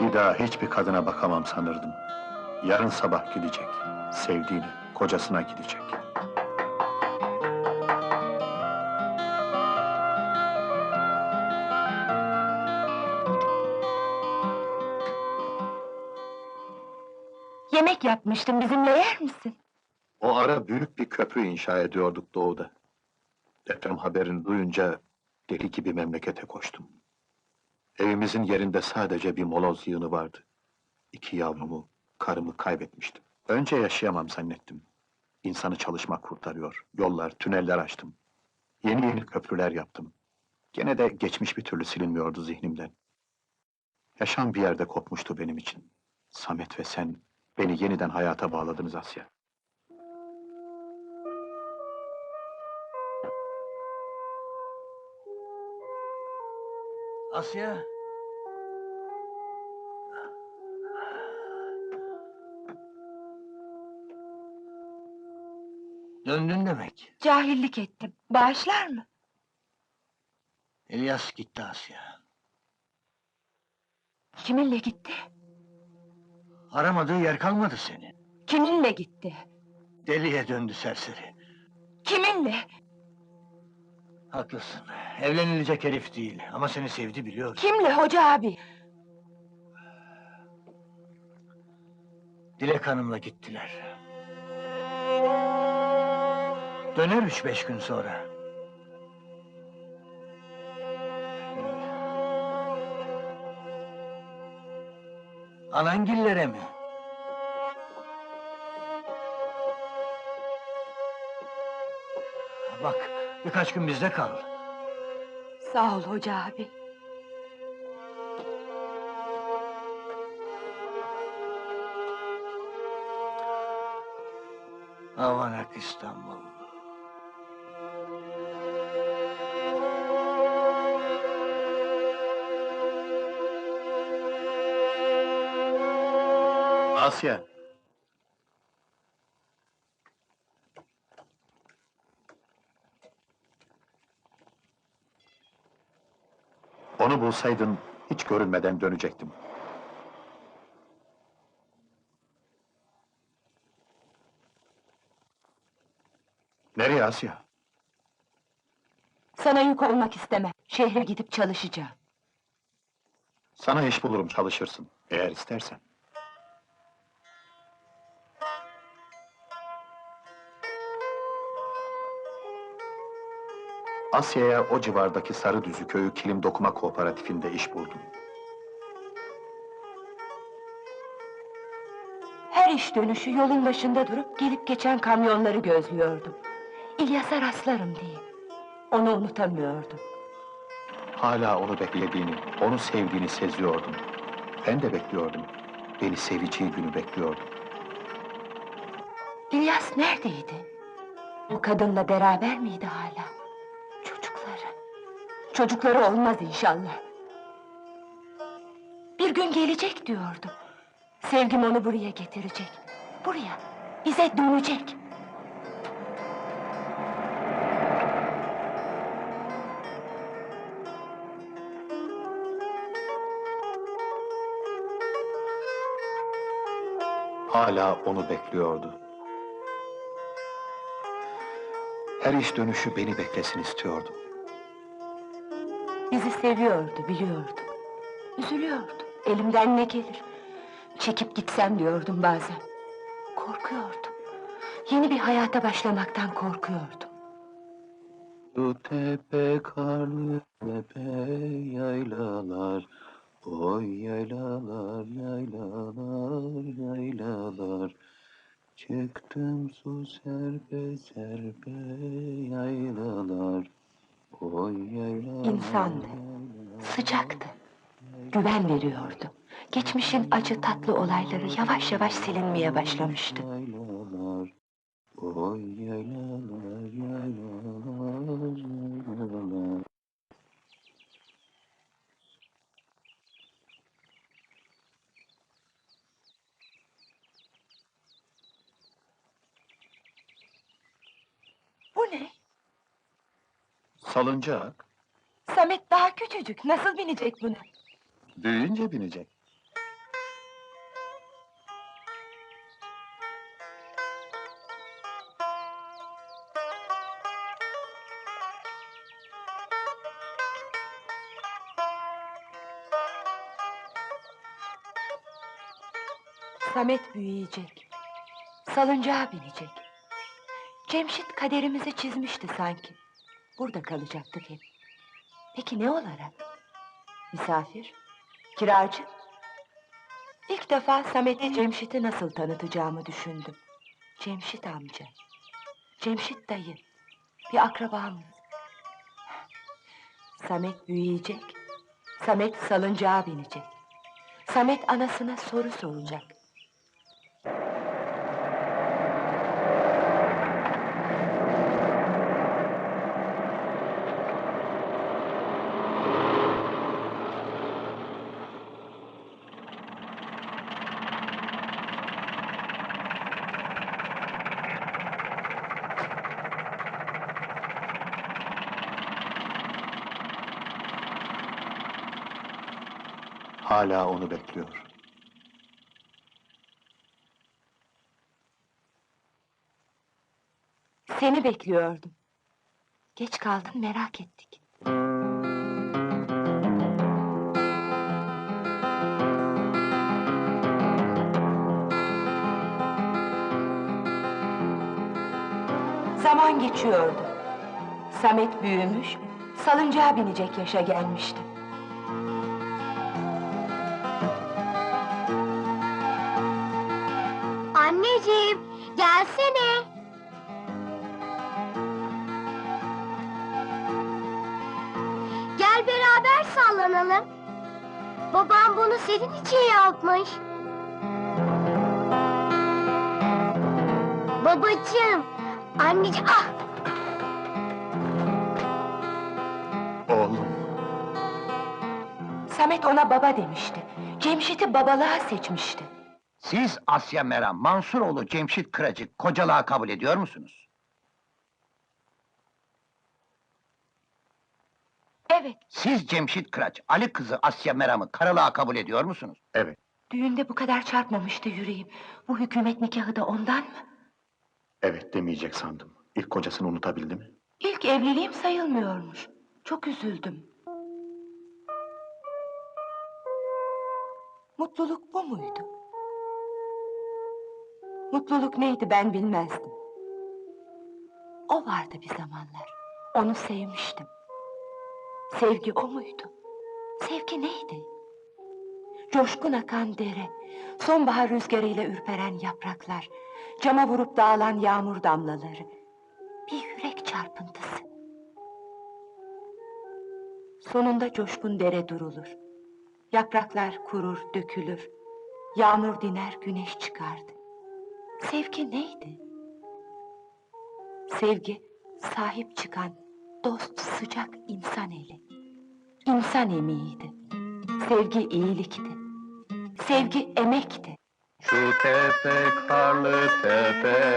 Bir daha hiçbir kadına bakamam sanırdım. Yarın sabah gidecek. Sevdiğini, kocasına gidecek. Yemek yapmıştım, bizimle yer misin? O ara büyük bir köprü inşa ediyorduk doğuda. Deprem haberini duyunca deli gibi memlekete koştum. Evimizin yerinde sadece bir moloz yığını vardı. 2 yavrumu, karımı kaybetmiştim. Önce yaşayamam zannettim. İnsanı çalışmak kurtarıyor. Yollar, tüneller açtım. Yeni yeni köprüler yaptım. Gene de geçmiş bir türlü silinmiyordu zihnimden. Yaşam bir yerde kopmuştu benim için. Samet ve sen beni yeniden hayata bağladınız Asya. Asya! Döndün demek. Cahillik ettim, bağışlar mı? İlyas gitti Asya. Kiminle gitti? Aramadığı yer kalmadı senin. Kiminle gitti? Deliye döndü serseri. Kiminle? Haklısın. Evlenilecek herif değil ama seni sevdi biliyoruz. Kimle hoca abi? Dilek Hanım'la gittiler. Döner 3-5 gün sonra. Anangillere mi? Bak, birkaç gün bizde kal. Sağ ol hoca abi. Avanak İstanbul. Asya! Onu bulsaydın, hiç görünmeden dönecektim. Nereye Asya? Sana yük olmak istemem. Şehre gidip çalışacağım. Sana iş bulurum, çalışırsın, eğer istersen. Asya'ya o civardaki Sarıdüzü köyü kilim dokuma kooperatifinde iş buldum. Her iş dönüşü yolun başında durup gelip geçen kamyonları gözlüyordum. İlyas'a rastlarım diye. Onu unutamıyordum. Hala onu beklediğini, onu sevdiğini seziyordum. Ben de bekliyordum. Beni seveceği günü bekliyordum. İlyas neredeydi? O kadınla beraber miydi hala? Çocukları. Çocukları olmaz inşallah. Bir gün gelecek diyordum. Sevgim onu buraya getirecek. Buraya, bize dönecek. Hala onu bekliyordu. Her iş dönüşü beni beklesin istiyordum. Bizi seviyordu, biliyordum. Üzülüyordu, elimden ne gelir? Çekip gitsem diyordum bazen. Korkuyordum. Yeni bir hayata başlamaktan korkuyordum. Şu tepe karlı tepe yaylalar, oy yaylalar, yaylalar, yaylalar. Çıktım su serpe serpe yaylalar, oy yaylalar. İnsandı, sıcaktı, güven veriyordu. Geçmişin acı tatlı olayları yavaş yavaş silinmeye başlamıştı. Yaylalar, oy yaylalar, yaylalar, yaylalar. Bu ne? Salıncak, Samet daha küçücük, nasıl binecek buna? büyüyünce binecek. Samet büyüyecek. Salıncağa binecek. Cemşit kaderimizi çizmişti sanki. Burada kalacaktık hep. Peki ne olarak? Misafir? Kiracı? İlk defa Samet'e Cemşit'i nasıl tanıtacağımı düşündüm. Cemşit amca. Cemşit dayı. Bir akrabamız. Samet büyüyecek. Samet salıncağa binecek. Samet anasına soru soracak. Hala onu bekliyor. Seni bekliyordum. Geç kaldın, merak ettik. Zaman geçiyordu. Samet büyümüş, salıncağa binecek yaşa gelmişti. Anneciğim, gelsene. Gel beraber sallanalım. Babam bunu senin için yapmış. Babacığım, anneciğim, ah! Oğlum, Samet ona baba demişti. Cemşit'i babalığa seçmişti. Siz Asya Meram, Mansuroğlu Cemşit Kıracık kocalığa kabul ediyor musunuz? Evet, Siz Cemşit Kıraç, Ali kızı Asya Meram'ı karılığa kabul ediyor musunuz? evet, düğünde bu kadar çarpmamıştı yüreğim. Bu hükümet nikahı da ondan mı? evet demeyecek sandım. İlk kocasını unutabildi mi? İlk evliliğim sayılmıyormuş. Çok üzüldüm. Mutluluk bu muydu? Mutluluk neydi ben bilmezdim. O vardı bir zamanlar. Onu sevmiştim. Sevgi o muydu? Sevgi neydi? Coşkun akan dere, sonbahar rüzgarıyla ürperen yapraklar, cama vurup dağılan yağmur damlaları, bir yürek çarpıntısı. Sonunda coşkun dere durulur. Yapraklar kurur, dökülür. Yağmur diner, güneş çıkardı. Sevgi neydi? Sevgi, sahip çıkan, dost, sıcak insan eli. İnsan emeğiydi. Sevgi iyilikti. Sevgi emekti. Şu tepe karlı tepe